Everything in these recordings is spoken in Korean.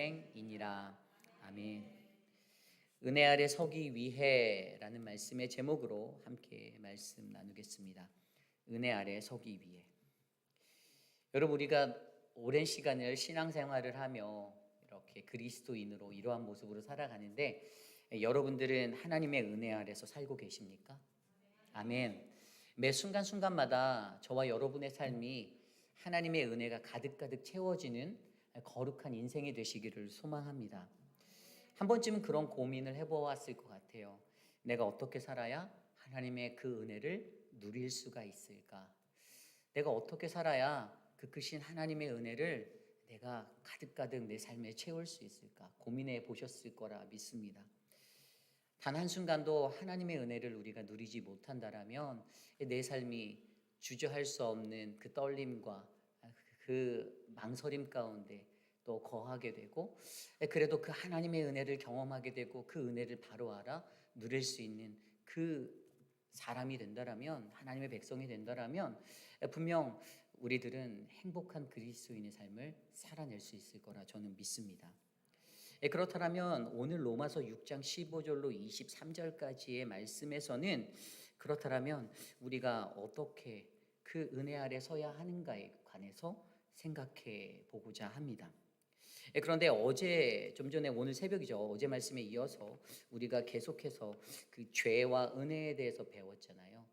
인생이니라. 아멘. 은혜 아래 서기 위해라는 말씀의 제목으로 함께 말씀 나누겠습니다. 은혜 아래 서기 위해. 여러분, 우리가 오랜 시간을 신앙생활을 하며 이렇게 그리스도인으로 이러한 모습으로 살아가는데, 여러분들은 하나님의 은혜 아래서 살고 계십니까? 아멘. 매 순간순간마다 저와 여러분의 삶이 하나님의 은혜가 가득가득 채워지는 거룩한 인생이 되시기를 소망합니다. 한 번쯤은 그런 고민을 해보았을 것 같아요. 내가 어떻게 살아야 하나님의 그 은혜를 누릴 수가 있을까? 내가 어떻게 살아야 그 크신 하나님의 은혜를 내가 가득가득 내 삶에 채울 수 있을까? 고민해 보셨을 거라 믿습니다. 단 한순간도 하나님의 은혜를 우리가 누리지 못한다라면 내 삶이 주저할 수 없는 그 떨림과 그 망설임 가운데 또 거하게 되고, 그래도 그 하나님의 은혜를 경험하게 되고 그 은혜를 바로 알아 누릴 수 있는 그 사람이 된다라면, 하나님의 백성이 된다라면 분명 우리들은 행복한 그리스도인의 삶을 살아낼 수 있을 거라 저는 믿습니다. 그렇다면 오늘 로마서 6장 15절로 23절까지의 말씀에서는 그렇다면 우리가 어떻게 그 은혜 아래 서야 하는가에 관해서 생각해 보고자 합니다. 그런데 좀 전에 오늘 새벽이죠. 어제 말씀에 이어서 우리가 계속해서 그 죄와 은혜에 대해서 배웠잖아요.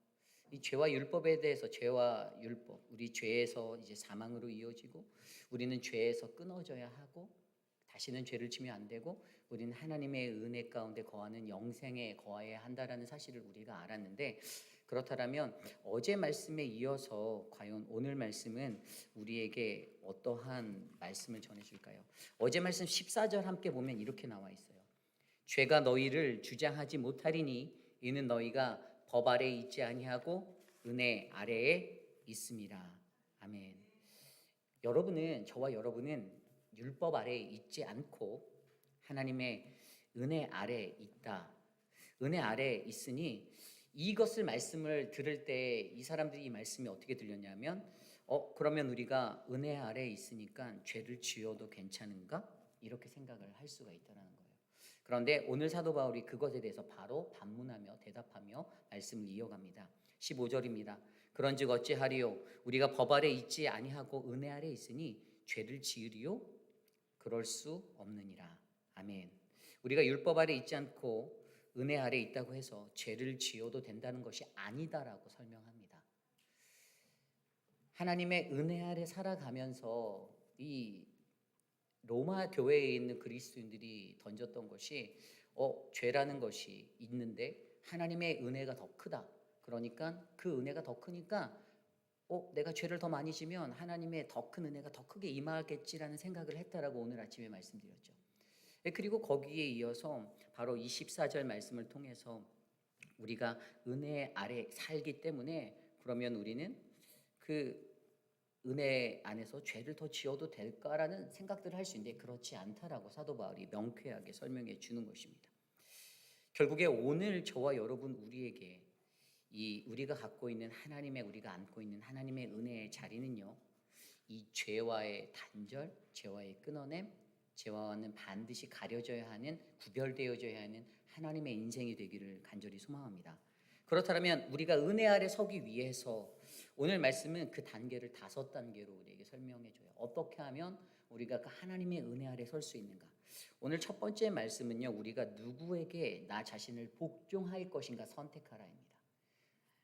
이 죄와 율법에 대해서, 죄와 율법, 우리 죄에서 이제 사망으로 이어지고, 우리는 죄에서 끊어져야 하고, 다시는 죄를 지면 안 되고, 우리는 하나님의 은혜 가운데 거하는 영생에 거해야 한다라는 사실을 우리가 알았는데, 그렇다면 어제 말씀에 이어서 과연 오늘 말씀은 우리에게 어떠한 말씀을 전해줄까요? 어제 말씀 14절 함께 보면 이렇게 나와 있어요. 죄가 너희를 주장하지 못하리니 이는 너희가 법 아래에 있지 아니하고 은혜 아래에 있음이라. 아멘. 저와 여러분은 율법 아래에 있지 않고 하나님의 은혜 아래에 있다. 은혜 아래에 있으니, 이것을 말씀을 들을 때 이 사람들이 이 말씀이 어떻게 들렸냐면, 그러면 우리가 은혜 아래에 있으니까 죄를 지어도 괜찮은가? 이렇게 생각을 할 수가 있다는 거예요. 그런데 오늘 사도 바울이 그것에 대해서 바로 반문하며 대답하며 말씀을 이어갑니다. 15절입니다. 그런즉 어찌하리요? 우리가 법 아래 있지 아니하고 은혜 아래 있으니 죄를 지으리요? 그럴 수 없느니라. 아멘. 우리가 율법 아래 있지 않고 은혜 아래 있다고 해서 죄를 지어도 된다는 것이 아니다라고 설명합니다. 하나님의 은혜 아래 살아가면서 이 로마 교회에 있는 그리스도인들이 던졌던 것이, 죄라는 것이 있는데 하나님의 은혜가 더 크다. 그러니까 그 은혜가 더 크니까 내가 죄를 더 많이 지면 하나님의 더 큰 은혜가 더 크게 임하겠지라는 생각을 했다라고 오늘 아침에 말씀드렸죠. 그리고 거기에 이어서 바로 24절 말씀을 통해서 우리가 은혜 아래 살기 때문에, 그러면 우리는 그 은혜 안에서 죄를 더 지어도 될까라는 생각들을 할 수 있는데, 그렇지 않다라고 사도 바울이 명쾌하게 설명해 주는 것입니다. 결국에 오늘 저와 여러분 우리에게 우리가 안고 있는 하나님의 은혜의 자리는요, 이 죄와의 단절, 죄와의 끊어냄, 죄와는 반드시 가려져야 하는, 구별되어져야 하는 하나님의 인생이 되기를 간절히 소망합니다. 그렇다면 우리가 은혜 아래 서기 위해서 오늘 말씀은 그 단계를 5단계로 우리에게 설명해 줘요. 어떻게 하면 우리가 그 하나님의 은혜 아래 설 수 있는가? 오늘 첫 번째 말씀은요, 우리가 누구에게 나 자신을 복종할 것인가 선택하라입니다.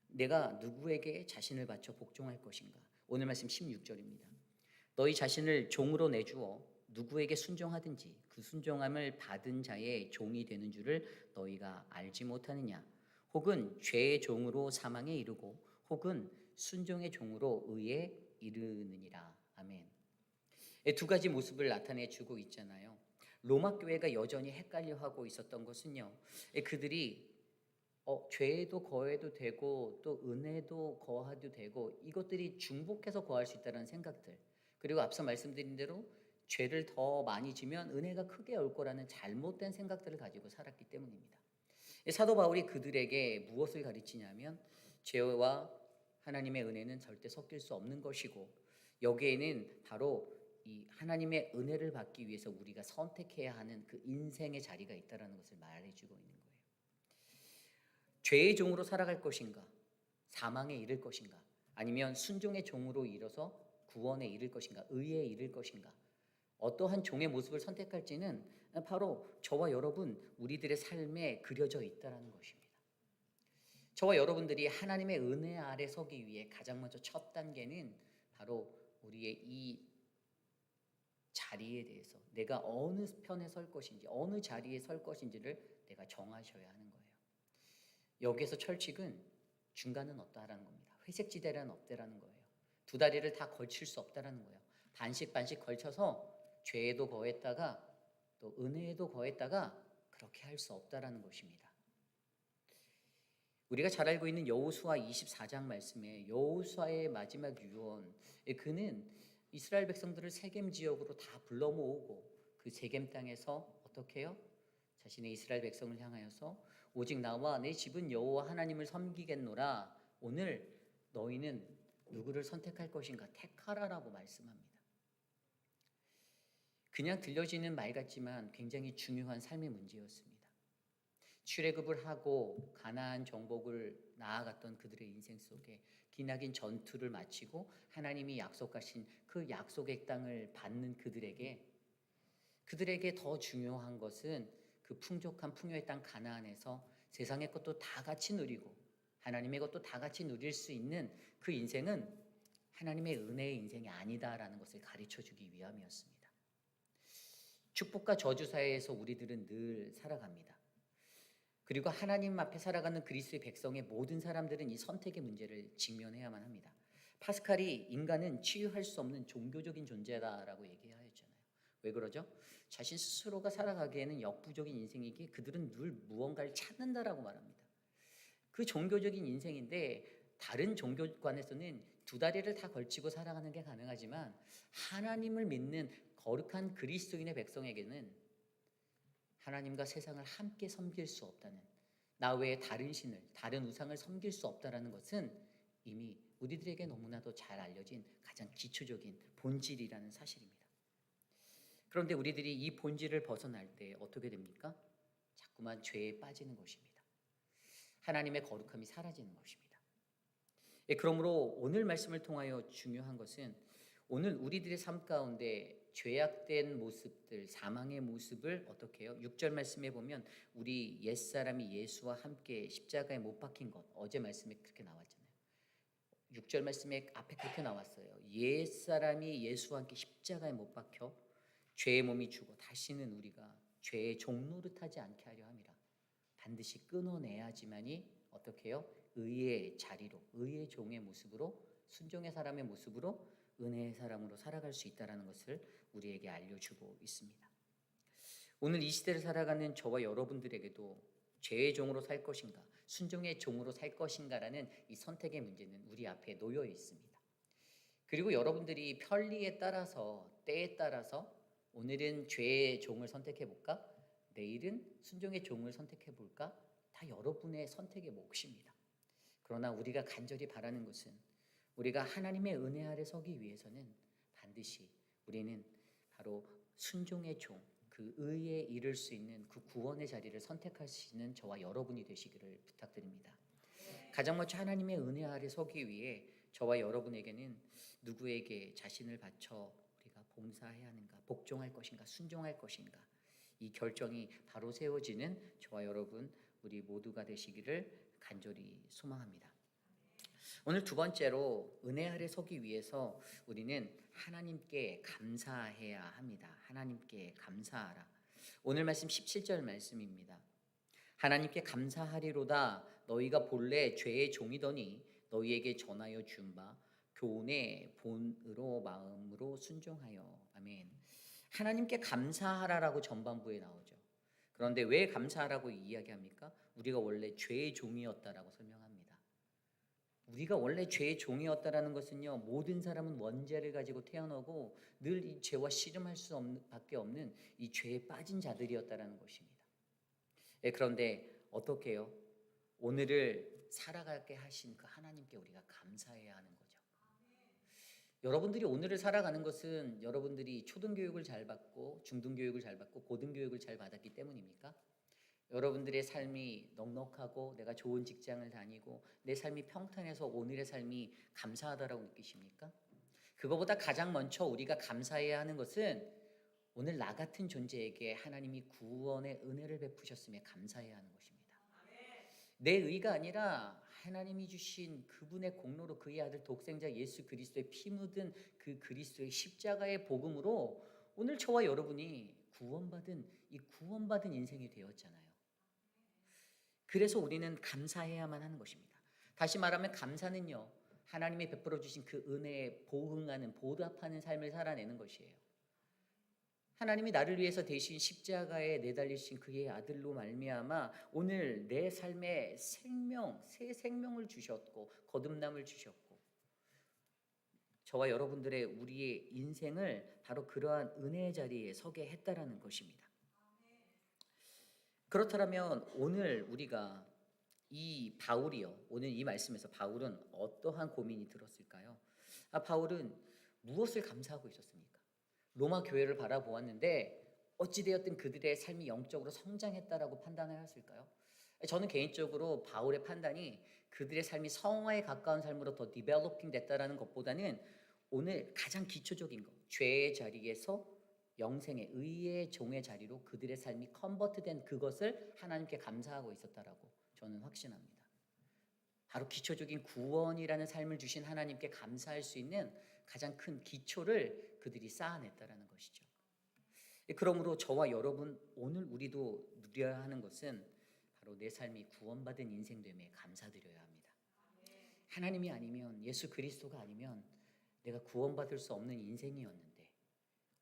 내가 누구에게 자신을 바쳐 복종할 것인가? 오늘 말씀 16절입니다. 너희 자신을 종으로 내주어 누구에게 순종하든지 그 순종함을 받은 자의 종이 되는 줄을 너희가 알지 못하느냐? 혹은 죄의 종으로 사망에 이르고 혹은 순종의 종으로 의에 이르느니라. 아멘. 두 가지 모습을 나타내 주고 있잖아요. 로마 교회가 여전히 헷갈려하고 있었던 것은요, 그들이 죄에도 거해도 되고 또 은혜도 거해도 되고, 이것들이 중복해서 거할 수 있다는 생각들, 그리고 앞서 말씀드린 대로 죄를 더 많이 지면 은혜가 크게 올 거라는 잘못된 생각들을 가지고 살았기 때문입니다. 사도 바울이 그들에게 무엇을 가르치냐면, 죄와 하나님의 은혜는 절대 섞일 수 없는 것이고, 여기에는 바로 이 하나님의 은혜를 받기 위해서 우리가 선택해야 하는 그 인생의 자리가 있다라는 것을 말해주고 있는 거예요. 죄의 종으로 살아갈 것인가, 사망에 이를 것인가, 아니면 순종의 종으로 이뤄서 구원에 이를 것인가, 의에 이를 것인가, 어떠한 종의 모습을 선택할지는 바로 저와 여러분 우리들의 삶에 그려져 있다라는 것입니다. 저와 여러분들이 하나님의 은혜 아래 서기 위해 가장 먼저 첫 단계는 바로 우리의 이 자리에 대해서 내가 어느 편에 설 것인지, 어느 자리에 설 것인지를 내가 정하셔야 하는 거예요. 여기에서 철칙은 중간은 없다라는 겁니다. 회색 지대는 없다라는 거예요. 두 다리를 다 걸칠 수 없다라는 거예요. 반씩 걸쳐서 죄에도 거했다가 또 은혜에도 거했다가 그렇게 할 수 없다라는 것입니다. 우리가 잘 알고 있는 여호수아 24장 말씀에 여호수아의 마지막 유언, 그는 이스라엘 백성들을 세겜 지역으로 다 불러 모으고 그 세겜 땅에서 어떻게 해요? 자신의 이스라엘 백성을 향하여서 오직 나와 내 집은 여호와 하나님을 섬기겠노라. 오늘 너희는 누구를 선택할 것인가 택하라라고 말씀합니다. 그냥 들려지는 말 같지만 굉장히 중요한 삶의 문제였습니다. 출애굽을 하고 가나안 정복을 나아갔던 그들의 인생 속에 기나긴 전투를 마치고 하나님이 약속하신 그 약속의 땅을 받는 그들에게 더 중요한 것은 그 풍족한 풍요의 땅 가나안에서 세상의 것도 다 같이 누리고 하나님의 것도 다 같이 누릴 수 있는 그 인생은 하나님의 은혜의 인생이 아니다라는 것을 가르쳐주기 위함이었습니다. 축복과 저주 사이에서 우리들은 늘 살아갑니다. 그리고 하나님 앞에 살아가는 그리스도의 백성의 모든 사람들은 이 선택의 문제를 직면해야만 합니다. 파스칼이 인간은 치유할 수 없는 종교적인 존재다라고 얘기하였잖아요. 왜 그러죠? 자신 스스로가 살아가기에는 역부족인 인생이기에 그들은 늘 무언가를 찾는다라고 말합니다. 그 종교적인 인생인데 다른 종교관에서는 두 다리를 다 걸치고 살아가는 게 가능하지만 하나님을 믿는 거룩한 그리스도인의 백성에게는 하나님과 세상을 함께 섬길 수 없다는, 나 외에 다른 신을, 다른 우상을 섬길 수 없다라는 것은 이미 우리들에게 너무나도 잘 알려진 가장 기초적인 본질이라는 사실입니다. 그런데 우리들이 이 본질을 벗어날 때 어떻게 됩니까? 자꾸만 죄에 빠지는 것입니다. 하나님의 거룩함이 사라지는 것입니다. 그러므로 오늘 말씀을 통하여 중요한 것은 오늘 우리들의 삶 가운데 죄악된 모습들, 사망의 모습을 어떻게 해요? 6절 말씀에 보면 우리 옛사람이 예수와 함께 십자가에 못 박힌 것, 어제 말씀에 그렇게 나왔잖아요. 6절 말씀에 앞에 그렇게 나왔어요. 옛사람이 예수와 함께 십자가에 못 박혀 죄의 몸이 죽어 다시는 우리가 죄의 종노릇하지 않게 하려 함이라. 반드시 끊어내야지만이 어떻게 해요? 의의 자리로, 의의 종의 모습으로, 순종의 사람의 모습으로, 은혜의 사람으로 살아갈 수 있다는 것을 우리에게 알려주고 있습니다. 오늘 이 시대를 살아가는 저와 여러분들에게도 죄의 종으로 살 것인가, 순종의 종으로 살 것인가라는 이 선택의 문제는 우리 앞에 놓여 있습니다. 그리고 여러분들이 편리에 따라서, 때에 따라서 오늘은 죄의 종을 선택해 볼까? 내일은 순종의 종을 선택해 볼까? 다 여러분의 선택의 몫입니다. 그러나 우리가 간절히 바라는 것은 우리가 하나님의 은혜 아래 서기 위해서는 반드시 우리는 바로 순종의 종, 그 의에 이를 수 있는 그 구원의 자리를 선택하시는 저와 여러분이 되시기를 부탁드립니다. 가장 먼저 하나님의 은혜 아래 서기 위해 저와 여러분에게는 누구에게 자신을 바쳐 우리가 봉사해야 하는가, 복종할 것인가, 순종할 것인가, 이 결정이 바로 세워지는 저와 여러분 우리 모두가 되시기를 간절히 소망합니다. 오늘 두 번째로 은혜 아래 서기 위해서 우리는 하나님께 감사해야 합니다. 하나님께 감사하라. 오늘 말씀 17절 말씀입니다. 하나님께 감사하리로다. 너희가 본래 죄의 종이더니 너희에게 전하여 준 바 교훈의 본으로 마음으로 순종하여. 아멘. 하나님께 감사하라라고 전반부에 나오죠. 그런데 왜 감사하라고 이야기합니까? 우리가 원래 죄의 종이었다라고 설명합니다. 우리가 원래 죄의 종이었다라는 것은요, 모든 사람은 원죄를 가지고 태어나고 늘 이 죄와 씨름할 수밖에 없는 이 죄에 빠진 자들이었다라는 것입니다. 그런데 어떻게 해요? 오늘을 살아가게 하신 그 하나님께 우리가 감사해야 하는 거죠. 여러분들이 오늘을 살아가는 것은 여러분들이 초등교육을 잘 받고 중등교육을 잘 받고 고등교육을 잘 받았기 때문입니까? 여러분들의 삶이 넉넉하고 내가 좋은 직장을 다니고 내 삶이 평탄해서 오늘의 삶이 감사하다라고 느끼십니까? 그거보다 가장 먼저 우리가 감사해야 하는 것은 오늘 나 같은 존재에게 하나님이 구원의 은혜를 베푸셨음에 감사해야 하는 것입니다. 내 의가 아니라 하나님이 주신 그분의 공로로 그의 아들 독생자 예수 그리스도의 피 묻은 그 그리스도의 십자가의 복음으로 오늘 저와 여러분이 구원받은 인생이 되었잖아요. 그래서 우리는 감사해야만 하는 것입니다. 다시 말하면 감사는요, 하나님이 베풀어 주신 그 은혜에 보응하는 보답하는 삶을 살아내는 것이에요. 하나님이 나를 위해서 대신 십자가에 내달리신 그의 아들로 말미암아 오늘 내 삶에 새 생명을 주셨고 거듭남을 주셨고 저와 여러분들의 우리의 인생을 바로 그러한 은혜의 자리에 서게 했다라는 것입니다. 그렇다면 오늘 우리가 이 바울이요, 오늘 이 말씀에서 바울은 어떠한 고민이 들었을까요? 바울은 무엇을 감사하고 있었습니까? 로마 교회를 바라보았는데 어찌되었든 그들의 삶이 영적으로 성장했다라고 판단하였을까요? 저는 개인적으로 바울의 판단이 그들의 삶이 성화에 가까운 삶으로 더 디벨로핑 됐다라는 것보다는 오늘 가장 기초적인 것, 죄의 자리에서 영생의 의의 종의 자리로 그들의 삶이 컨버트된 그것을 하나님께 감사하고 있었다라고 저는 확신합니다. 바로 기초적인 구원이라는 삶을 주신 하나님께 감사할 수 있는 가장 큰 기초를 그들이 쌓아냈다라는 것이죠. 그러므로 저와 여러분 오늘 우리도 누려야 하는 것은 바로 내 삶이 구원받은 인생됨에 감사드려야 합니다. 하나님이 아니면 예수 그리스도가 아니면 내가 구원받을 수 없는 인생이었는데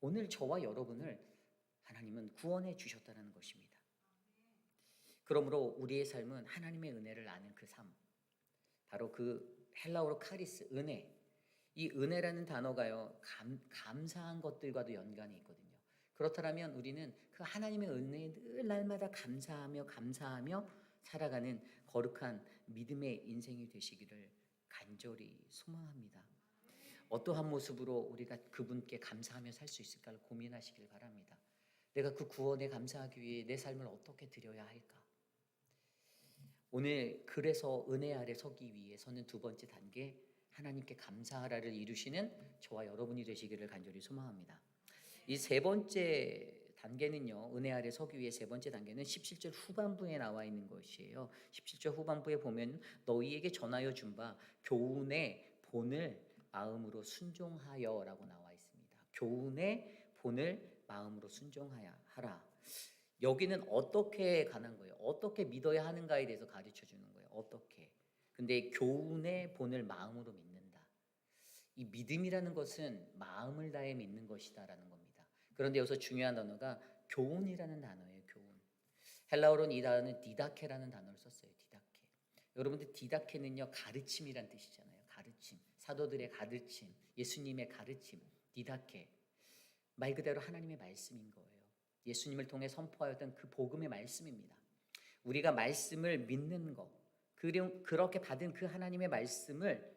오늘 저와 여러분을 하나님은 구원해 주셨다는 것입니다. 그러므로 우리의 삶은 하나님의 은혜를 아는 그 삶, 바로 그 헬라어로 카리스, 은혜. 이 은혜라는 단어가요, 감사한 것들과도 연관이 있거든요. 그렇다면 우리는 그 하나님의 은혜에 늘 날마다 감사하며 살아가는 거룩한 믿음의 인생이 되시기를 간절히 소망합니다. 어떠한 모습으로 우리가 그분께 감사하며 살 수 있을까를 고민하시길 바랍니다. 내가 그 구원에 감사하기 위해 내 삶을 어떻게 드려야 할까? 오늘 그래서 은혜 아래 서기 위해서는 두 번째 단계 하나님께 감사하라를 이루시는 저와 여러분이 되시기를 간절히 소망합니다. 이 세 번째 단계는요, 은혜 아래 서기 위해 세 번째 단계는 17절 후반부에 나와 있는 것이에요. 17절 후반부에 보면 너희에게 전하여 준 바 교훈의 본을 마음으로 순종하여라고 나와 있습니다. 교훈의 본을 마음으로 순종하라. 여기는 어떻게 가는 거예요? 어떻게 믿어야 하는가에 대해서 가르쳐 주는 거예요. 어떻게? 근데 교훈의 본을 마음으로 믿는다. 이 믿음이라는 것은 마음을 다해 믿는 것이다라는 겁니다. 그런데 여기서 중요한 단어가 교훈이라는 단어예요. 교훈. 헬라어로는 이 단어는 디다케라는 단어를 썼어요. 디다케. 여러분들 디다케는요, 가르침이란 뜻이잖아요. 가르침. 사도들의 가르침, 예수님의 가르침. 디다케. 말 그대로 하나님의 말씀인 거예요. 예수님을 통해 선포하였던 그 복음의 말씀입니다. 우리가 말씀을 믿는 것, 그렇게 받은 그 하나님의 말씀을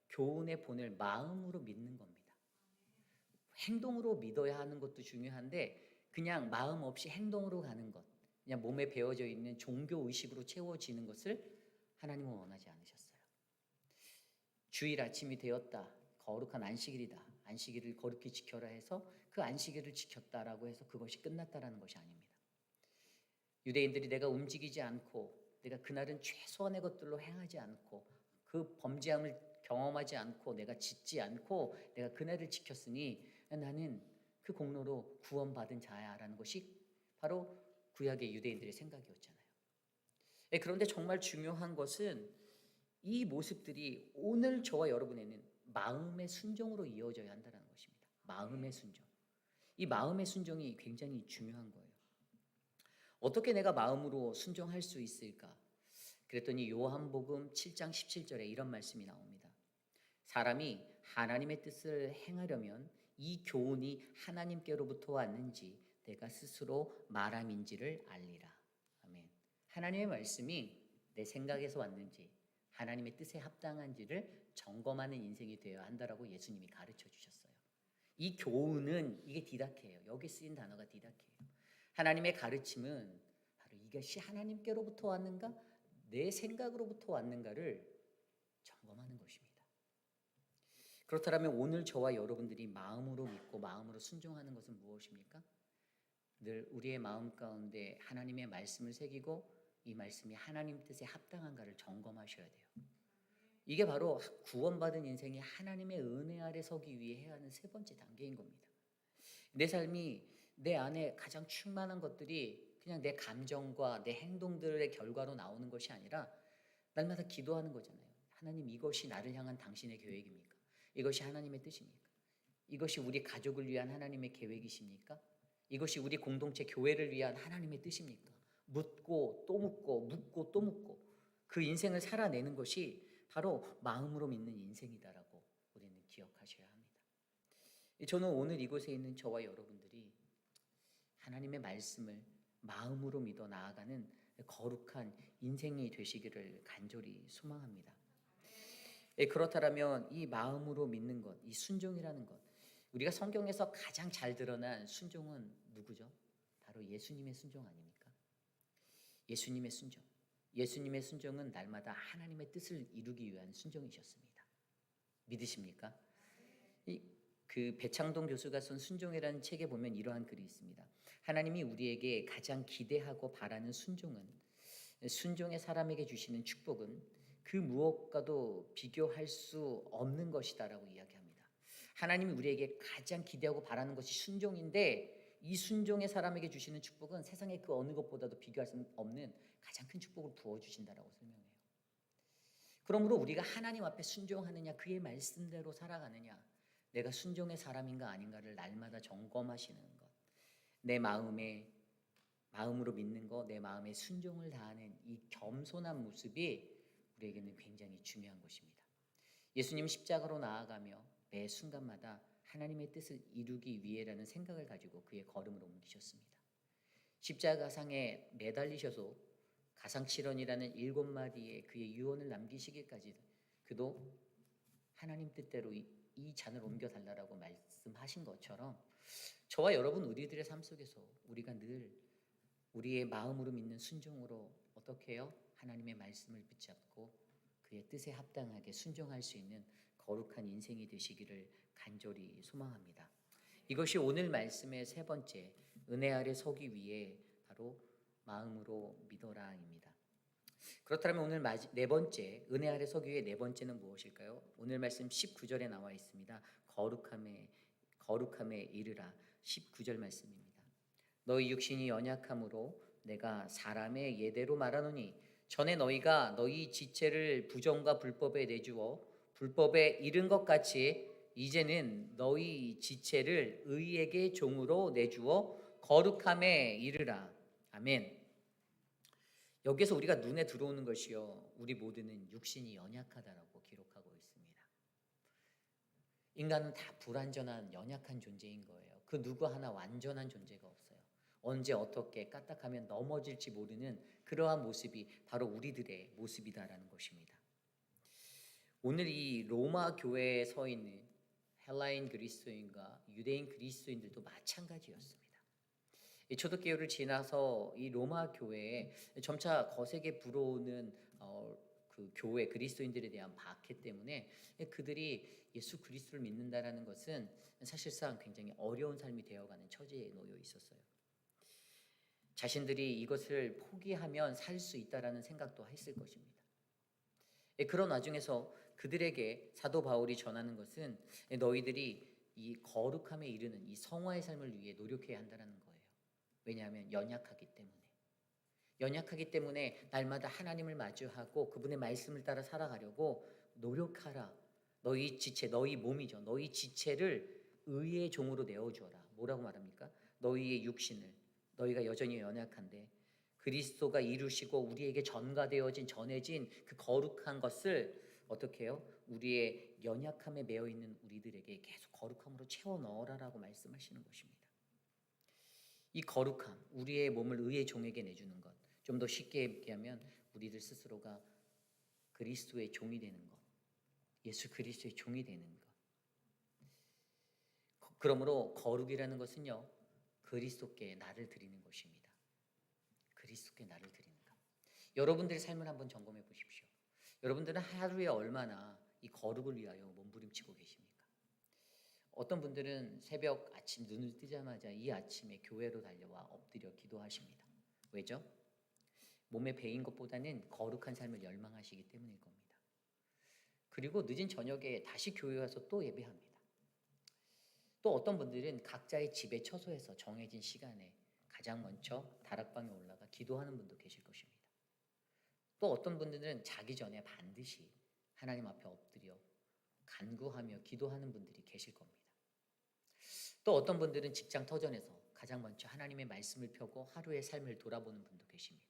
교훈의 본을 마음으로 믿는 겁니다. 행동으로 믿어야 하는 것도 중요한데 그냥 마음 없이 행동으로 가는 것, 그냥 몸에 배어져 있는 종교 의식으로 채워지는 것을 하나님은 원하지 않으셨어요. 주일 아침이 되었다. 거룩한 안식일이다. 안식일을 거룩히 지켜라 해서 그 안식일을 지켰다라고 해서 그것이 끝났다라는 것이 아닙니다. 유대인들이 내가 움직이지 않고 내가 그날은 최소한의 것들로 행하지 않고 그 범죄함을 경험하지 않고 내가 짓지 않고 내가 그날을 지켰으니 나는 그 공로로 구원받은 자야라는 것이 바로 구약의 유대인들의 생각이었잖아요. 그런데 정말 중요한 것은 이 모습들이 오늘 저와 여러분에는 마음의 순종으로 이어져야 한다는 것입니다. 마음의 순종. 이 마음의 순종이 굉장히 중요한 거예요. 어떻게 내가 마음으로 순종할 수 있을까? 그랬더니 요한복음 7장 17절에 이런 말씀이 나옵니다. 사람이 하나님의 뜻을 행하려면 이 교훈이 하나님께로부터 왔는지 내가 스스로 말함인지를 알리라. 아멘. 하나님의 말씀이 내 생각에서 왔는지 하나님의 뜻에 합당한지를 점검하는 인생이 되어야 한다라고 예수님이 가르쳐 주셨어요. 이 교훈은 이게 디다케예요. 여기 쓰인 단어가 디다케예요. 하나님의 가르침은 바로 이것이 하나님께로부터 왔는가 내 생각으로부터 왔는가를 점검하는 것입니다. 그렇다면 오늘 저와 여러분들이 마음으로 믿고 마음으로 순종하는 것은 무엇입니까? 늘 우리의 마음 가운데 하나님의 말씀을 새기고 이 말씀이 하나님 뜻에 합당한가를 점검하셔야 돼요. 이게 바로 구원받은 인생이 하나님의 은혜 아래 서기 위해 해야 하는 세 번째 단계인 겁니다. 내 삶이 내 안에 가장 충만한 것들이 그냥 내 감정과 내 행동들의 결과로 나오는 것이 아니라 날마다 기도하는 거잖아요. 하나님, 이것이 나를 향한 당신의 계획입니까? 이것이 하나님의 뜻입니까? 이것이 우리 가족을 위한 하나님의 계획이십니까? 이것이 우리 공동체 교회를 위한 하나님의 뜻입니까? 묻고 또 묻고 묻고 또 묻고 그 인생을 살아내는 것이 바로 마음으로 믿는 인생이다라고 우리는 기억하셔야 합니다. 저는 오늘 이곳에 있는 저와 여러분들이 하나님의 말씀을 마음으로 믿어 나아가는 거룩한 인생이 되시기를 간절히 소망합니다. 그렇다면 이 마음으로 믿는 것, 이 순종이라는 것, 우리가 성경에서 가장 잘 드러난 순종은 누구죠? 바로 예수님의 순종 아닙니까? 예수님의 순종. 예수님의 순종은 날마다 하나님의 뜻을 이루기 위한 순종이셨습니다. 믿으십니까? 그 배창동 교수가 쓴 순종이라는 책에 보면 이러한 글이 있습니다. 하나님이 우리에게 가장 기대하고 바라는 순종은 순종의 사람에게 주시는 축복은 그 무엇과도 비교할 수 없는 것이다라고 이야기합니다. 하나님이 우리에게 가장 기대하고 바라는 것이 순종인데 이 순종의 사람에게 주시는 축복은 세상의 그 어느 것보다도 비교할 수 없는 가장 큰 축복을 부어주신다라고 설명해요. 그러므로 우리가 하나님 앞에 순종하느냐 그의 말씀대로 살아가느냐 내가 순종의 사람인가 아닌가를 날마다 점검하시는 것, 내 마음으로 믿는 것, 내 마음에 순종을 다하는 이 겸손한 모습이 우리에게는 굉장히 중요한 것입니다. 예수님 십자가로 나아가며 매 순간마다 하나님의 뜻을 이루기 위해라는 생각을 가지고 그의 걸음을 옮기셨습니다. 십자가상에 매달리셔서 가상칠언이라는 7마디의 그의 유언을 남기시기까지 그도 하나님 뜻대로 이 잔을 옮겨달라고 말씀하신 것처럼 저와 여러분 우리들의 삶 속에서 우리가 늘 우리의 마음으로 믿는 순종으로 어떻게 해요? 하나님의 말씀을 붙잡고 그의 뜻에 합당하게 순종할 수 있는 거룩한 인생이 되시기를 간절히 소망합니다. 이것이 오늘 말씀의 세 번째 은혜 아래 서기 위해 바로 마음으로 믿어라입니다. 그렇다면 오늘 네 번째 은혜 아래 서기 위해 네 번째는 무엇일까요? 오늘 말씀 19절에 나와 있습니다. 거룩함에 이르라 19절 말씀입니다. 너희 육신이 연약함으로 내가 사람의 예대로 말하노니 전에 너희가 너희 지체를 부정과 불법에 내주어 불법에 이른 것 같이 이제는 너희 지체를 의에게 종으로 내주어 거룩함에 이르라. 아멘. 여기서 우리가 눈에 들어오는 것이요, 우리 모두는 육신이 연약하다라고 기록하고 있습니다. 인간은 다 불완전한 연약한 존재인 거예요. 그 누구 하나 완전한 존재가 없어요. 언제 어떻게 까딱하면 넘어질지 모르는 그러한 모습이 바로 우리들의 모습이다라는 것입니다. 오늘 이 로마 교회에 서 있는 헬라인 그리스도인과 유대인 그리스도인들도 마찬가지였습니다. 초대교회를 지나서 이 로마 교회에 점차 거세게 불어오는 그 교회 그리스도인들에 대한 박해 때문에 그들이 예수 그리스도를 믿는다라는 것은 사실상 굉장히 어려운 삶이 되어가는 처지에 놓여 있었어요. 자신들이 이것을 포기하면 살 수 있다라는 생각도 했을 것입니다. 그런 와중에서 그들에게 사도 바울이 전하는 것은 너희들이 이 거룩함에 이르는 이 성화의 삶을 위해 노력해야 한다는 거예요. 왜냐하면 연약하기 때문에 날마다 하나님을 마주하고 그분의 말씀을 따라 살아가려고 노력하라. 너희 지체, 너희 몸이죠. 너희 지체를 의의 종으로 내어주어라. 뭐라고 말합니까? 너희의 육신을, 너희가 여전히 연약한데 그리스도가 이루시고 우리에게 전해진 그 거룩한 것을 어떻게 해요? 우리의 연약함에 매여 있는 우리들에게 계속 거룩함으로 채워 넣어라라고 말씀하시는 것입니다. 이 거룩함, 우리의 몸을 의의 종에게 내주는 것, 좀 더 쉽게 얘기하면 우리들 스스로가 그리스도의 종이 되는 것, 예수 그리스도의 종이 되는 것. 그러므로 거룩이라는 것은요, 그리스도께 나를 드리는 것입니다. 그리스도께 나를 드리는 것. 여러분들의 삶을 한번 점검해 보십시오. 여러분들은 하루에 얼마나 이 거룩을 위하여 몸부림치고 계십니까? 어떤 분들은 새벽 아침 눈을 뜨자마자 이 아침에 교회로 달려와 엎드려 기도하십니다. 왜죠? 몸에 배인 것보다는 거룩한 삶을 열망하시기 때문일 겁니다. 그리고 늦은 저녁에 다시 교회 와서 또 예배합니다. 또 어떤 분들은 각자의 집에 처소해서 정해진 시간에 가장 먼저 다락방에 올라가 기도하는 분도 계실 것입니다. 또 어떤 분들은 자기 전에 반드시 하나님 앞에 엎드려 간구하며 기도하는 분들이 계실 겁니다. 또 어떤 분들은 직장 터전에서 가장 먼저 하나님의 말씀을 펴고 하루의 삶을 돌아보는 분도 계십니다.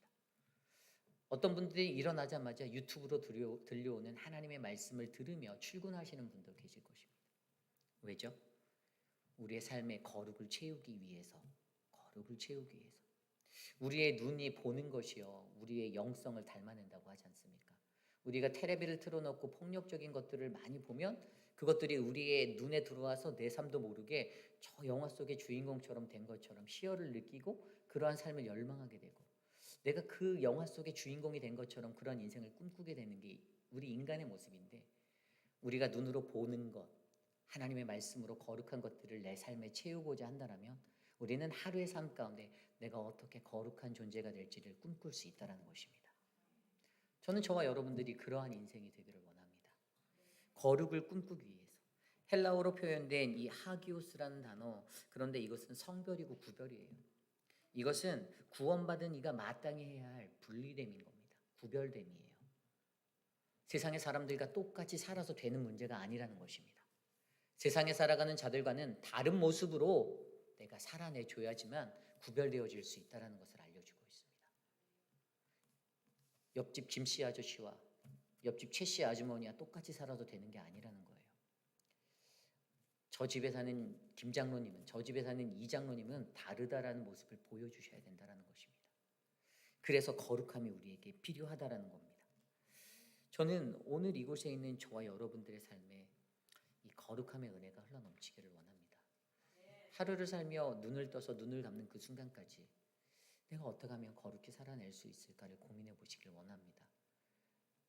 어떤 분들이 일어나자마자 유튜브로 들려오는 하나님의 말씀을 들으며 출근하시는 분도 계실 것입니다. 왜죠? 우리의 삶의 거룩을 채우기 위해서, 거룩을 채우기 위해서. 우리의 눈이 보는 것이요, 우리의 영성을 닮아낸다고 하지 않습니까? 우리가 텔레비를 틀어놓고 폭력적인 것들을 많이 보면 그것들이 우리의 눈에 들어와서 내 삶도 모르게 저 영화 속의 주인공처럼 된 것처럼 희열을 느끼고 그러한 삶을 열망하게 되고, 내가 그 영화 속의 주인공이 된 것처럼 그런 인생을 꿈꾸게 되는 게 우리 인간의 모습인데, 우리가 눈으로 보는 것, 하나님의 말씀으로 거룩한 것들을 내 삶에 채우고자 한다면 우리는 하루의 삶 가운데 내가 어떻게 거룩한 존재가 될지를 꿈꿀 수 있다는 것입니다. 저는 저와 여러분들이 그러한 인생이 되기를 원합니다. 거룩을 꿈꾸기 위해서. 헬라어로 표현된 이 하기오스라는 단어, 그런데 이것은 성별이고 구별이에요. 이것은 구원받은 이가 마땅히 해야 할 분리됨인 겁니다. 구별됨이에요. 세상의 사람들과 똑같이 살아서 되는 문제가 아니라는 것입니다. 세상에 살아가는 자들과는 다른 모습으로 내가 살아내줘야지만 구별되어질 수 있다는 것을 알려주고 있습니다. 옆집 김씨 아저씨와 옆집 최씨 아주머니와 똑같이 살아도 되는 게 아니라는 거예요. 저 집에 사는 김 장로님은, 저 집에 사는 이 장로님은 다르다라는 모습을 보여주셔야 된다는 것입니다. 그래서 거룩함이 우리에게 필요하다는 겁니다. 저는 오늘 이곳에 있는 저와 여러분들의 삶에 이 거룩함의 은혜가 흘러넘치기를 원합니다. 하루를 살며 눈을 떠서 눈을 감는 그 순간까지 내가 어떻게 하면 거룩히 살아낼 수 있을까를 고민해 보시길 원합니다.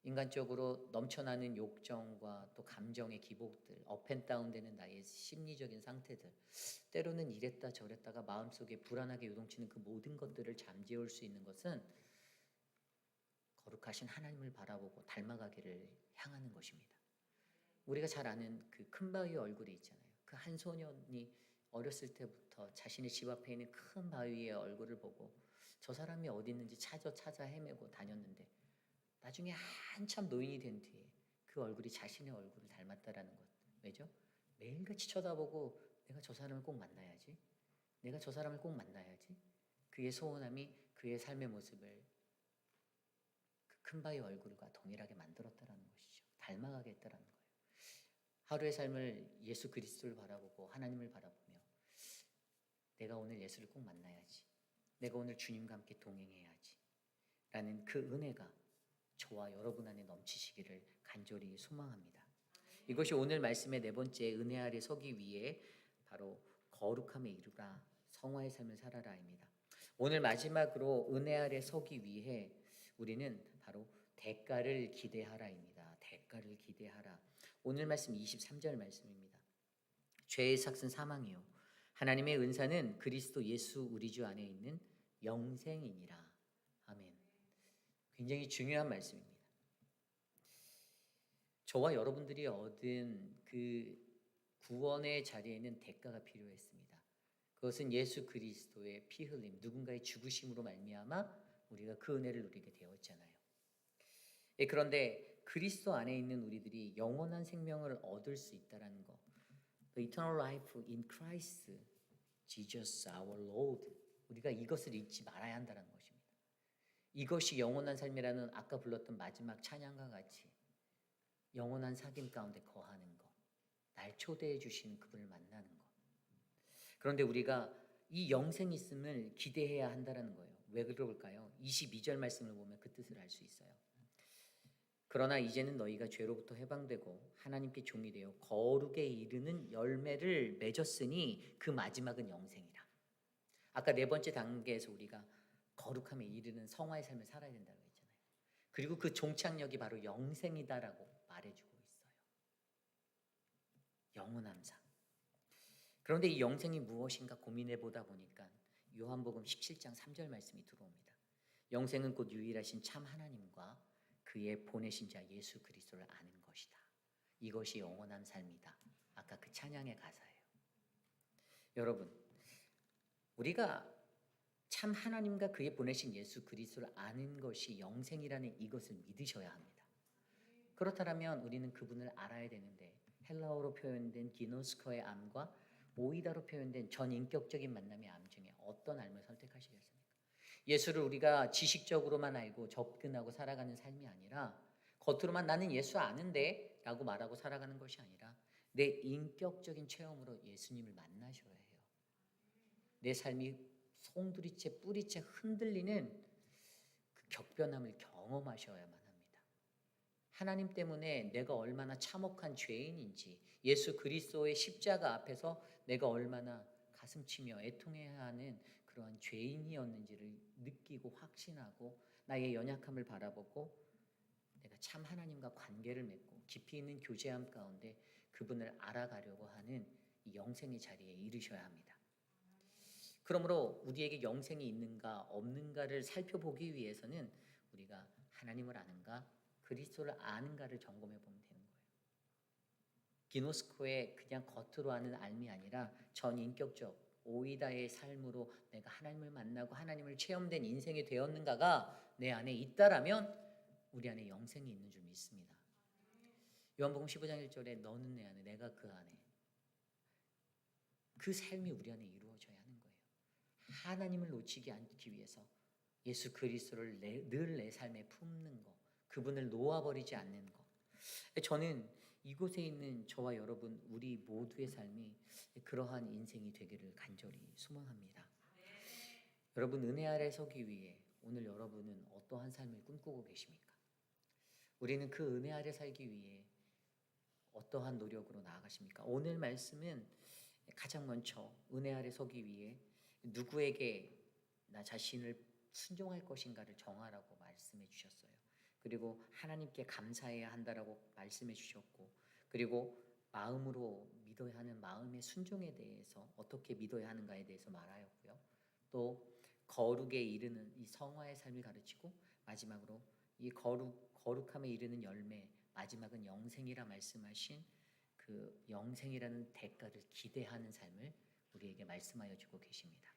인간적으로 넘쳐나는 욕정과 또 감정의 기복들, 업앤다운되는 나의 심리적인 상태들, 때로는 이랬다 저랬다가 마음속에 불안하게 요동치는 그 모든 것들을 잠재울 수 있는 것은 거룩하신 하나님을 바라보고 닮아가기를 향하는 것입니다. 우리가 잘 아는 그 큰 바위의 얼굴이 있잖아요. 그 한 소년이 어렸을 때부터 자신의 집 앞에 있는 큰 바위의 얼굴을 보고 저 사람이 어디 있는지 찾아 헤매고 다녔는데 나중에 한참 노인이 된 뒤에 그 얼굴이 자신의 얼굴을 닮았다라는 것. 왜죠? 매일같이 쳐다보고 내가 저 사람을 꼭 만나야지. 내가 저 사람을 꼭 만나야지. 그의 소원함이 그의 삶의 모습을 그 큰 바위 얼굴과 동일하게 만들었다라는 것이죠. 닮아가게 했다라는 거예요. 하루의 삶을 예수 그리스도를 바라보고 하나님을 바라보며 내가 오늘 예수를 꼭 만나야지. 내가 오늘 주님과 함께 동행해야지. 라는 그 은혜가 저와 여러분 안에 넘치시기를 간절히 소망합니다. 이것이 오늘 말씀의 네 번째 은혜 아래 서기 위해 바로 거룩함에 이르라 성화의 삶을 살아라입니다. 오늘 마지막으로 은혜 아래 서기 위해 우리는 바로 대가를 기대하라입니다. 대가를 기대하라. 오늘 말씀 23절 말씀입니다. 죄의 삭은 사망이요 하나님의 은사는 그리스도 예수 우리 주 안에 있는 영생이니라. 아멘. 굉장히 중요한 말씀입니다. 저와 여러분들이 얻은 그 구원의 자리에는 대가가 필요했습니다. 그것은 예수 그리스도의 피 흘림, 누군가의 죽으심으로 말미암아 우리가 그 은혜를 누리게 되었잖아요. 그런데 그리스도 안에 있는 우리들이 영원한 생명을 얻을 수 있다는 것, The eternal life in Christ, Jesus our Lord, 우리가 이것을 잊지 말아야 한다는 것입니다. 이것이 영원한 삶이라는 아까 불렀던 마지막 찬양과 같이 영원한 사귐 가운데 거하는 것, 날 초대해 주신 그분을 만나는 것. 그런데 우리가 이 영생 있음을 기대해야 한다는 거예요. 왜 그럴까요? 22절 말씀을 보면 그 뜻을 알 수 있어요. 그러나 이제는 너희가 죄로부터 해방되고 하나님께 종이 되어 거룩에 이르는 열매를 맺었으니 그 마지막은 영생이라. 아까 네 번째 단계에서 우리가 거룩함에 이르는 성화의 삶을 살아야 된다고 했잖아요. 그리고 그 종착역이 바로 영생이다라고 말해주고 있어요. 영원한 삶. 그런데 이 영생이 무엇인가 고민해 보다 보니까 요한복음 17장 3절 말씀이 들어옵니다. 영생은 곧 유일하신 참 하나님과 그의 보내신 자 예수 그리스도를 아는 것이다. 이것이 영원한 삶이다. 아까 그 찬양의 가사예요. 여러분, 우리가 참 하나님과 그의 보내신 예수 그리스도를 아는 것이 영생이라는 이것을 믿으셔야 합니다. 그렇다면 우리는 그분을 알아야 되는데 헬라어로 표현된 기노스코의 암과 오이다로 표현된 전인격적인 만남의 암 중에 어떤 삶을 선택하시겠습니까? 예수를 우리가 지식적으로만 알고 접근하고 살아가는 삶이 아니라 겉으로만 나는 예수 아는데 라고 말하고 살아가는 것이 아니라 내 인격적인 체험으로 예수님을 만나셔야 해요. 내 삶이 송두리째 뿌리째 흔들리는 그 격변함을 경험하셔야만 합니다. 하나님 때문에 내가 얼마나 참혹한 죄인인지, 예수 그리스도의 십자가 앞에서 내가 얼마나 가슴치며 애통해야 하는 그러한 죄인이었는지를 느끼고 확신하고 나의 연약함을 바라보고 내가 참 하나님과 관계를 맺고 깊이 있는 교제함 가운데 그분을 알아가려고 하는 이 영생의 자리에 이르셔야 합니다. 그러므로 우리에게 영생이 있는가 없는가를 살펴보기 위해서는 우리가 하나님을 아는가 그리스도를 아는가를 점검해 보면 되는 거예요. 기노스코의 그냥 겉으로 아는 삶이 아니라 전인격적 오이다의 삶으로 내가 하나님을 만나고 하나님을 체험된 인생이 되었는가가 내 안에 있다라면 우리 안에 영생이 있는 줄 믿습니다. 요한복음 15장 1절에 너는 내 안에 내가 그 안에, 그 삶이 우리 안에 이루어져야 하는 거예요. 하나님을 놓치지 않기 위해서 예수 그리스도를 늘 내 삶에 품는 것, 그분을 놓아버리지 않는 것. 저는 이곳에 있는 저와 여러분 우리 모두의 삶이 그러한 인생이 되기를 간절히 소망합니다. 여러분 은혜 아래 서기 위해 오늘 여러분은 어떠한 삶을 꿈꾸고 계십니까? 우리는 그 은혜 아래 살기 위해 어떠한 노력으로 나아가십니까? 오늘 말씀은 가장 먼저 은혜 아래 서기 위해 누구에게 나 자신을 순종할 것인가를 정하라고 말씀해 주셨어요. 그리고 하나님께 감사해야 한다라고 말씀해 주셨고, 그리고 마음으로 믿어야 하는 마음의 순종에 대해서 어떻게 믿어야 하는가에 대해서 말하였고요. 또 거룩에 이르는 이 성화의 삶을 가르치고 마지막으로 이 거룩함에 이르는 열매, 마지막은 영생이라 말씀하신 그 영생이라는 대가를 기대하는 삶을 우리에게 말씀하여 주고 계십니다.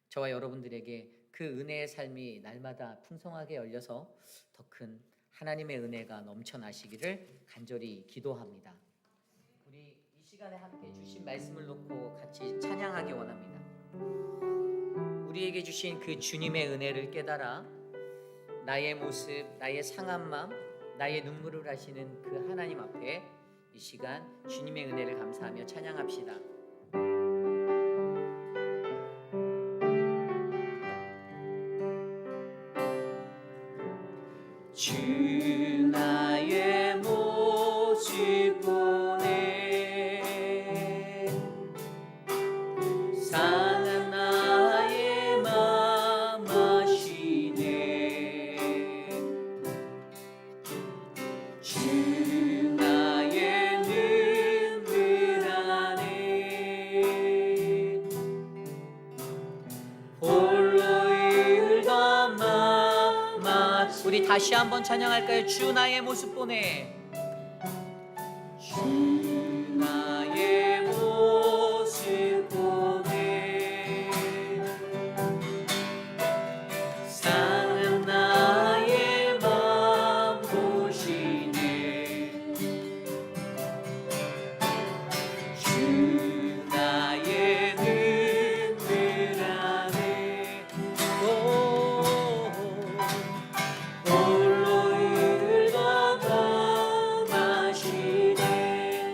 저와 여러분들에게 그 은혜의 삶이 날마다 풍성하게 열려서 더 큰 하나님의 은혜가 넘쳐나시기를 간절히 기도합니다. 우리 이 시간에 함께 주신 말씀을 놓고 같이 찬양하기 원합니다. 우리에게 주신 그 주님의 은혜를 깨달아 나의 모습, 나의 상한 마음, 나의 눈물을 하시는 그 하나님 앞에 이 시간 주님의 은혜를 감사하며 찬양합시다. 주 나의 모습 보내 상한 나의 맘 아시네 주 나의 눈물 안에 홀로 울던 맘 우리 다시 한번 찬양할까요? 주 나의 모습 보내 주 나의 모습 보내 상한 나의 맘 보시네 주 나의 눈물 안에 홀로 울던 맘 아시네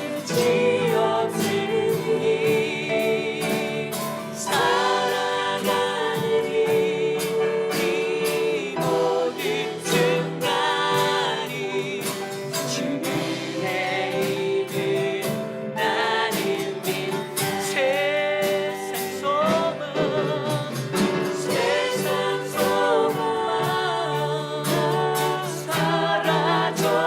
끝이 없으니 살아가는 이 모든 순간이 주님의 이름 나는 믿 세상 소망 사라져가고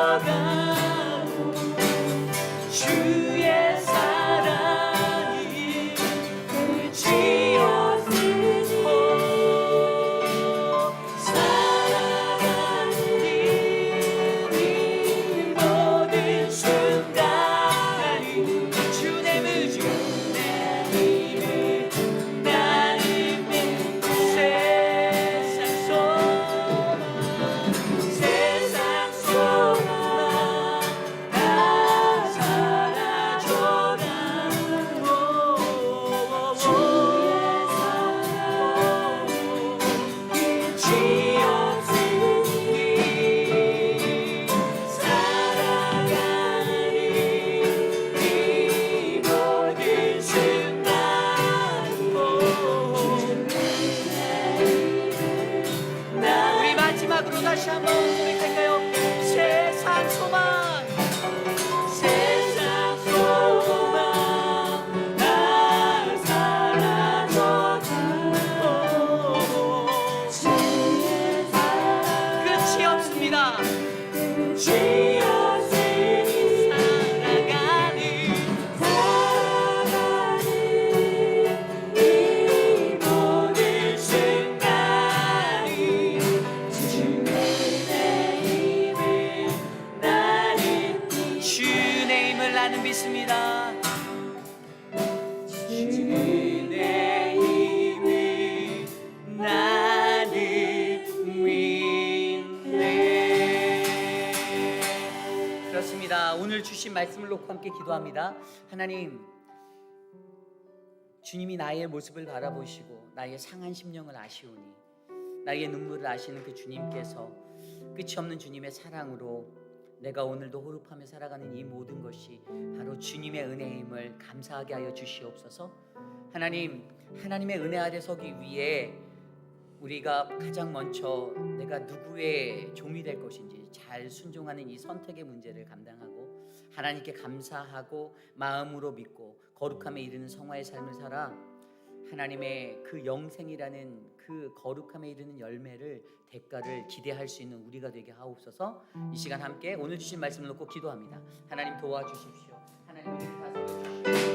주의 사랑이 끝이 없으니 살아가는 이 모든 순간이 주님의 나는 믿는 세상 소망 다 사라져가고 주의 사랑 끝이 없으니 살아가는 이 모든 순간 우리 마지막으로 다시 한번 고백할까요? 세상 소망 다 사라져가고 끝이 없습니다. 끝이 없으니 살아가는 이 모든 순간이 주님의 힘을 주의 힘을 나는 믿습니다. 주의 힘을 나는 믿네. 그렇습니다. 오늘 주신 말씀을 놓고 함께 기도합니다. 하나님, 주님이 나의 모습을 바라보시고 나의 상한 심령을 아시오니 나의 눈물을 아시는 그 주님께서 끝이 없는 주님의 사랑으로 내가 오늘도 호흡하며 살아가는 이 모든 것이 바로 주님의 은혜임을 감사하게 하여 주시옵소서. 하나님, 하나님의 은혜 아래 서기 위해 우리가 가장 먼저 내가 누구의 종이 될 것인지 잘 순종하는 이 선택의 문제를 감당하고 하나님께 감사하고 마음으로 믿고 거룩함에 이르는 성화의 삶을 살아 하나님의 그 영생이라는 그 거룩함에 이르는 열매를 대가를 기대할 수 있는 우리가 되게 하옵소서. 이 시간 함께 오늘 주신 말씀을 놓고 기도합니다. 하나님 도와주십시오. 하나님 우리를 다스려 주십시오.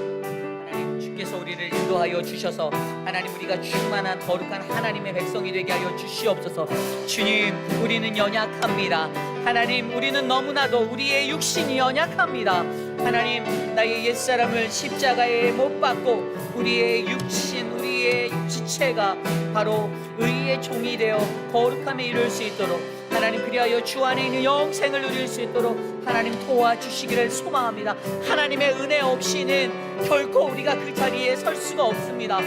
하나님 주께서 우리를 인도하여 주셔서 하나님 우리가 충만한 거룩한 하나님의 백성이 되게 하여 주시옵소서. 주님, 우리는 연약합니다. 하나님, 우리는 너무나도 우리의 육신이 연약합니다. 하나님, 나의 옛사람을 십자가에 못 박고 우리의 육신, 우리의 지체가 바로 의의 종이 되어 거룩함에 이룰 수 있도록 하나님 그리하여 주 안에 있는 영생을 누릴 수 있도록 하나님 도와주시기를 소망합니다. 하나님의 은혜 없이는 결코 우리가 그 자리에 설 수가 없습니다.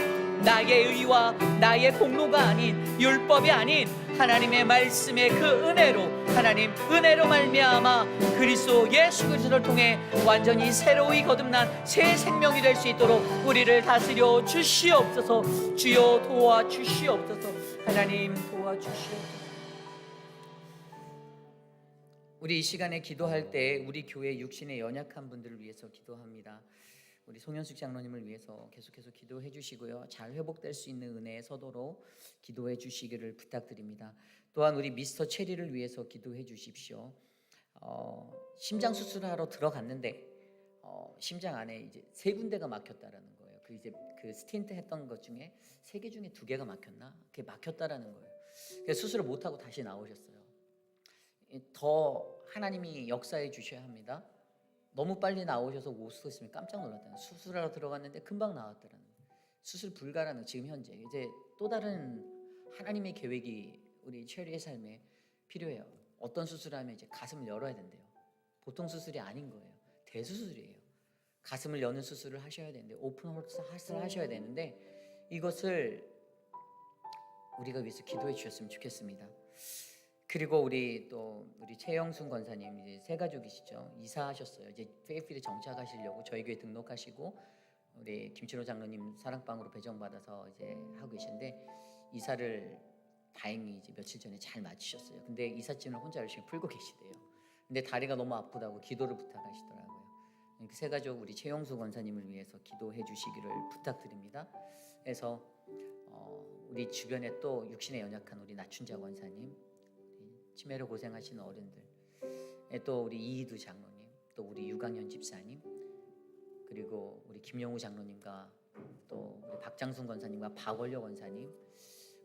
나의 의와 나의 공로가 아닌 율법이 아닌 하나님의 말씀의 그 은혜로 하나님 은혜로 말미암아 그리스도 예수 그리스도를 통해 완전히 새로이 거듭난 새 생명이 될 수 있도록 우리를 다스려 주시옵소서. 주여 도와주시옵소서. 하나님 도와주시옵소서. 우리 이 시간에 기도할 때 우리 교회 육신의 연약한 분들을 위해서 기도합니다. 우리 송현숙 장로님을 위해서 계속해서 기도해 주시고요. 잘 회복될 수 있는 은혜의 서도로 기도해 주시기를 부탁드립니다. 또한 우리 미스터 체리를 위해서 기도해 주십시오. 심장 수술하러 들어갔는데 심장 안에 이제 3군데가 막혔다라는 거예요. 그 스틴트 했던 것 중에 3개 중에 2개가 막혔나? 그게 막혔다라는 거예요. 그래서 수술을 못 하고 다시 나오셨어요. 더 하나님이 역사해 주셔야 합니다. 너무 빨리 나오셔서 웃으시면 깜짝 놀랐다는, 수술하러 들어갔는데 금방 나왔다는, 수술 불가라는, 지금 현재 이제 또 다른 하나님의 계획이 우리 체리의 삶에 필요해요. 어떤 수술하면 이제 가슴을 열어야 된대요. 보통 수술이 아닌 거예요. 대수술이에요. 가슴을 여는 수술을 하셔야 되는데, 오픈 홀스를 하셔야 되는데, 이것을 우리가 위해서 기도해 주셨으면 좋겠습니다. 그리고 우리 최영순 권사님 이제 세 가족이시죠. 이사하셨어요. 이제 페이필에 정착하시려고 저희 교회 등록하시고 우리 김치로 장로님 사랑방으로 배정받아서 이제 하고 계신데 이사를 다행히 이제 며칠 전에 잘 마치셨어요. 근데 이삿짐을 혼자 열심히 풀고 계시대요. 근데 다리가 너무 아프다고 기도를 부탁하시더라고요. 그 세 가족 우리 최영수 권사님을 위해서 기도해 주시기를 부탁드립니다. 그래서 우리 주변에 또 육신에 연약한 우리 나춘자 권사님, 치매로 고생하시는 어른들, 또 우리 이희두 장로님, 또 우리 유강현 집사님, 그리고 우리 김영우 장로님과 또 우리 박장순 권사님과 박원려 권사님,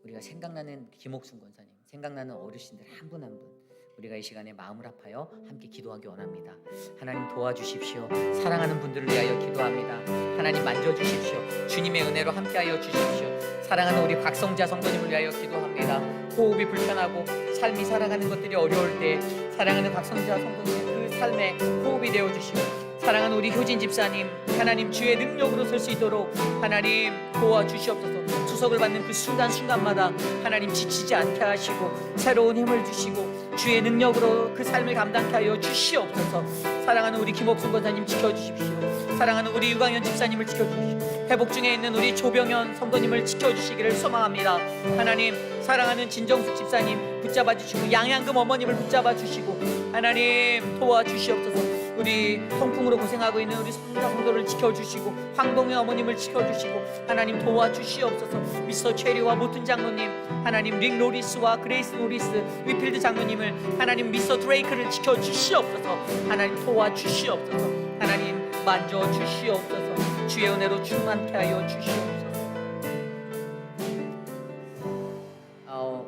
우리가 생각나는 김옥순 권사님, 생각나는 어르신들 한 분 한 분 우리가 이 시간에 마음을 합하여 함께 기도하기 원합니다. 하나님 도와주십시오. 사랑하는 분들을 위하여 기도합니다. 하나님 만져주십시오. 주님의 은혜로 함께하여 주십시오. 사랑하는 우리 박성자 성도님을 위하여 기도합니다. 호흡이 불편하고 삶이 살아가는 것들이 어려울 때 사랑하는 박성자 성도님 그 삶에 호흡이 되어주시고, 사랑하는 우리 효진 집사님, 하나님 주의 능력으로 설 수 있도록 하나님 도와주시옵소서. 수석을 받는 그 순간순간마다 하나님 지치지 않게 하시고 새로운 힘을 주시고 주의 능력으로 그 삶을 감당케 하여 주시옵소서. 사랑하는 우리 김옥순 권사님 지켜주십시오. 사랑하는 우리 유강현 집사님을 지켜주십시오. 회복 중에 있는 우리 조병현 성도님을 지켜주시기를 소망합니다. 하나님 사랑하는 진정숙 집사님 붙잡아 주시고 양양금 어머님을 붙잡아 주시고 하나님 도와주시옵소서. 우리 통풍으로 고생하고 있는 우리 성자 성도를 지켜주시고 황동의 어머님을 지켜주시고 하나님 도와주시옵소서. 미스터 체리와 모튼 장로님, 하나님 릭 로리스와 그레이스 로리스 위필드 장로님을 하나님 미스터 드레이크를 지켜주시옵소서. 하나님 도와주시옵소서. 하나님 만져주시옵소서. 주의 은혜로 충만케 하여 주시옵소서.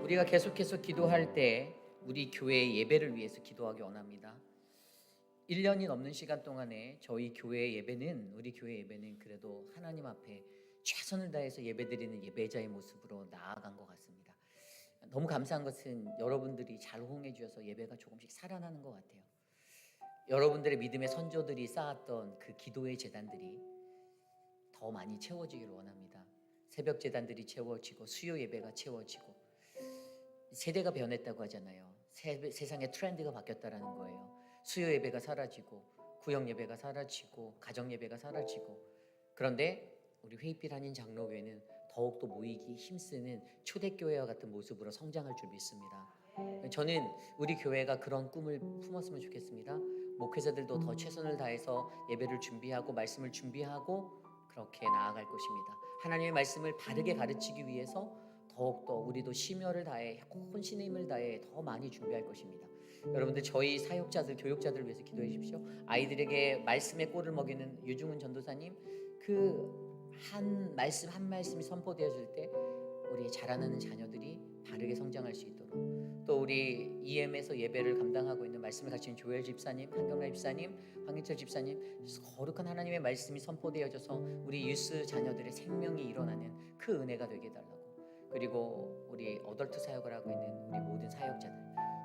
우리가 계속해서 기도할 때 우리 교회의 예배를 위해서 기도하기 원합니다. 1년이 넘는 시간 동안에 저희 교회 예배는, 우리 교회 예배는 그래도 하나님 앞에 최선을 다해서 예배드리는 예배자의 모습으로 나아간 것 같습니다. 너무 감사한 것은 여러분들이 잘 호응해 주셔서 예배가 조금씩 살아나는 것 같아요. 여러분들의 믿음의 선조들이 쌓았던 그 기도의 재단들이 더 많이 채워지기를 원합니다. 새벽 재단들이 채워지고 수요 예배가 채워지고 세대가 변했다고 하잖아요. 세상의 트렌드가 바뀌었다라는 거예요. 수요 예배가 사라지고 구역 예배가 사라지고 가정 예배가 사라지고, 그런데 우리 회의필 한인 장로교회는 더욱더 모이기 힘쓰는 초대교회와 같은 모습으로 성장할 줄 믿습니다. 저는 우리 교회가 그런 꿈을 품었으면 좋겠습니다. 목회자들도 더 최선을 다해서 예배를 준비하고 말씀을 준비하고 그렇게 나아갈 것입니다. 하나님의 말씀을 바르게 가르치기 위해서 더욱더 우리도 심혈을 다해 혼신의 힘을 다해 더 많이 준비할 것입니다. 여러분들 저희 사역자들, 교육자들을 위해서 기도해 주십시오. 아이들에게 말씀의 꼴을 먹이는 유중훈 전도사님, 그 한 말씀이 선포되어질 때 우리 자라나는 자녀들이 바르게 성장할 수 있도록, 또 우리 EM에서 예배를 감당하고 있는 말씀을 가르치는 조엘 집사님, 한경라 집사님, 황인철 집사님, 거룩한 하나님의 말씀이 선포되어져서 우리 유스 자녀들의 생명이 일어나는 그 은혜가 되게 해달라고. 그리고 우리 어덜트 사역을 하고 있는 우리 모든 사역자들,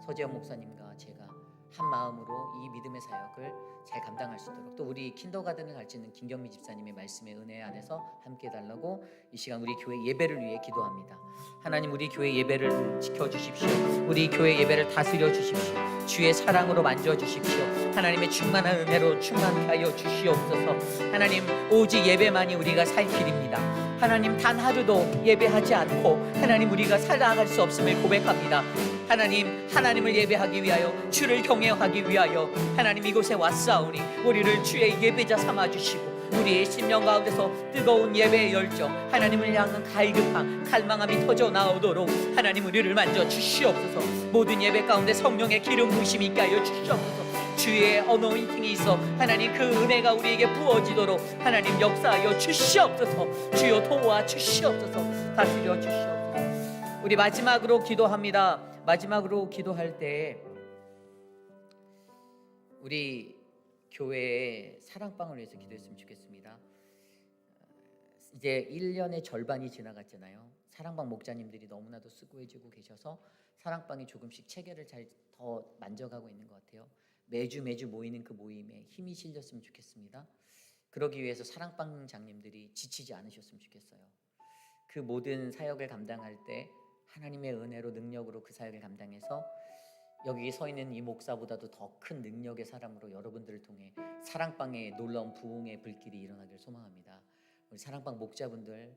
서재영 목사님과 제가 한 마음으로 이 믿음의 사역을 잘 감당할 수 있도록, 또 우리 킨더가든을 가르치는 김경미 집사님의 말씀의 은혜 안에서 함께 해달라고 이 시간 우리 교회 예배를 위해 기도합니다. 하나님 우리 교회 예배를 지켜주십시오. 우리 교회 예배를 다스려 주십시오. 주의 사랑으로 만져주십시오. 하나님의 충만한 은혜로 충만케 하여 주시옵소서. 하나님 오직 예배만이 우리가 살 길입니다. 하나님 단 하루도 예배하지 않고 하나님 우리가 살아갈 수 없음을 고백합니다. 하나님을 예배하기 위하여, 주를 경외하기 위하여 하나님 이곳에 왔사오니 우리를 주의 예배자 삼아주시고 우리의 심령 가운데서 뜨거운 예배의 열정, 하나님을 향한 갈급함, 갈망함이 터져 나오도록 하나님 우리를 만져 주시옵소서. 모든 예배 가운데 성령의 기름 부으심이 있게 하여 주시옵소서. 주의 어노인팅이 있어 하나님 그 은혜가 우리에게 부어지도록 하나님 역사하여 주시옵소서. 주여 도와 주시옵소서. 다스려 주시옵소서. 우리 마지막으로 기도합니다. 마지막으로 기도할 때 우리 교회의 사랑방을 위해서 기도했으면 좋겠습니다. 이제 1년의 절반이 지나갔잖아요. 사랑방 목자님들이 너무나도 수고해주고 계셔서 사랑방이 조금씩 체계를 잘 더 만져가고 있는 것 같아요. 매주 모이는 그 모임에 힘이 실렸으면 좋겠습니다. 그러기 위해서 사랑방 장님들이 지치지 않으셨으면 좋겠어요. 그 모든 사역을 감당할 때 하나님의 은혜로 능력으로 그 사역을 감당해서 여기 서 있는 이 목사보다도 더 큰 능력의 사람으로 여러분들을 통해 사랑방의 놀라운 부흥의 불길이 일어나길 소망합니다. 우리 사랑방 목자분들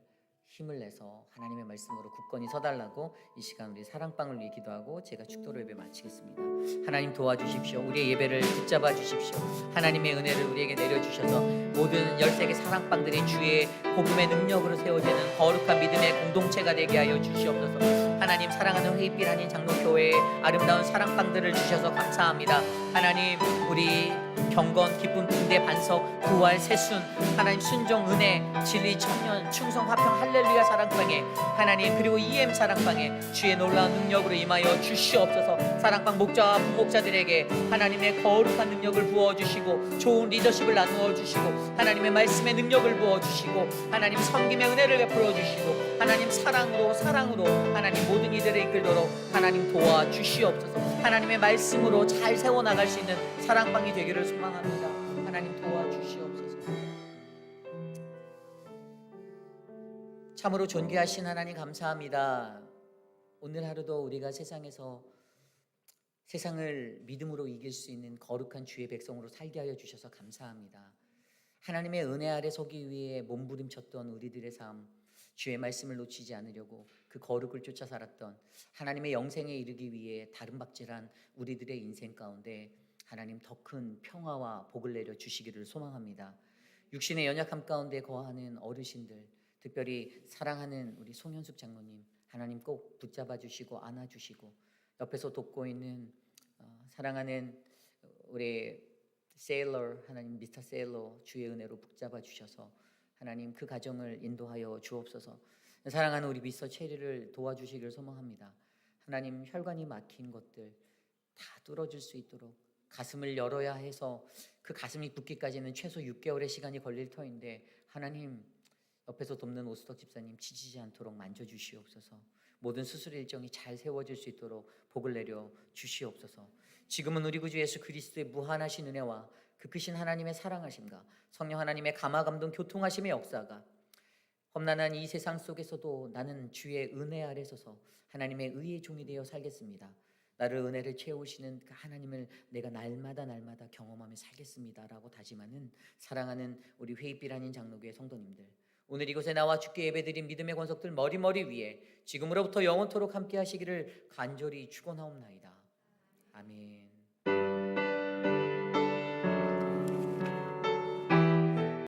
힘을 내서 하나님의 말씀으로 굳건히 서달라고 이 시간 우리 사랑방을 위해 기도하고 제가 축도로 예배 마치겠습니다. 하나님 도와주십시오. 우리의 예배를 붙잡아 주십시오. 하나님의 은혜를 우리에게 내려주셔서 모든 13개 사랑방들이 주의 복음의 능력으로 세워지는 거룩한 믿음의 공동체가 되게 하여 주시옵소서. 하나님 사랑하는 회의빛 한인 장로교회의 아름다운 사랑방들을 주셔서 감사합니다. 하나님 우리 경건 기쁨 붕대 반석 부활 새순 하나님 순종 은혜 진리 청년 충성 화평 할렐루야 사랑방에 하나님 그리고 EM 사랑방에 주의 놀라운 능력으로 임하여 주시옵소서. 사랑방 목자와 부목자들에게 하나님의 거룩한 능력을 부어주시고 좋은 리더십을 나누어 주시고 하나님의 말씀의 능력을 부어주시고 하나님 섬김의 은혜를 베풀어 주시고 하나님 사랑으로 하나님 모든 이들을 이끌도록 하나님 도와주시옵소서. 하나님의 말씀으로 잘 세워나갈 수 있는 사랑방이 되기를 소망합니다. 하나님 도와주시옵소서. 참으로 존귀하신 하나님 감사합니다. 오늘 하루도 우리가 세상에서 세상을 믿음으로 이길 수 있는 거룩한 주의 백성으로 살게 하여 주셔서 감사합니다. 하나님의 은혜 아래 서기 위해 몸부림쳤던 우리들의 삶 주의 말씀을 놓치지 않으려고 그 거룩을 쫓아 살았던 하나님의 영생에 이르기 위해 다름박질한 우리들의 인생 가운데 하나님 더 큰 평화와 복을 내려 주시기를 소망합니다. 육신의 연약함 가운데 거하는 어르신들 특별히 사랑하는 우리 송현숙 장로님 하나님 꼭 붙잡아 주시고 안아 주시고 옆에서 돕고 있는 사랑하는 우리 세일러 하나님 미스터 세일러 주의 은혜로 붙잡아 주셔서 하나님 그 가정을 인도하여 주옵소서. 사랑하는 우리 미스터 체리를 도와주시기를 소망합니다. 하나님 혈관이 막힌 것들 다 뚫어줄 수 있도록 가슴을 열어야 해서 그 가슴이 붓기까지는 최소 6개월의 시간이 걸릴 터인데 하나님 옆에서 돕는 오수덕 집사님 지치지 않도록 만져주시옵소서. 모든 수술 일정이 잘 세워질 수 있도록 복을 내려 주시옵소서. 지금은 우리 구주 예수 그리스도의 무한하신 은혜와 그 크신 하나님의 사랑하심과 성령 하나님의 감화감동 교통하심의 역사가 험난한 이 세상 속에서도 나는 주의 은혜 아래 서서 하나님의 의의 종이 되어 살겠습니다. 나를 은혜를 채우시는 그 하나님을 내가 날마다 경험하며 살겠습니다 라고 다짐하는 사랑하는 우리 회의빛 한인 장로교회 성도님들, 오늘 이곳에 나와 주께 예배드린 믿음의 권속들 머리 위에 지금으로부터 영원토록 함께 하시기를 간절히 축원하옵나이다. 아멘.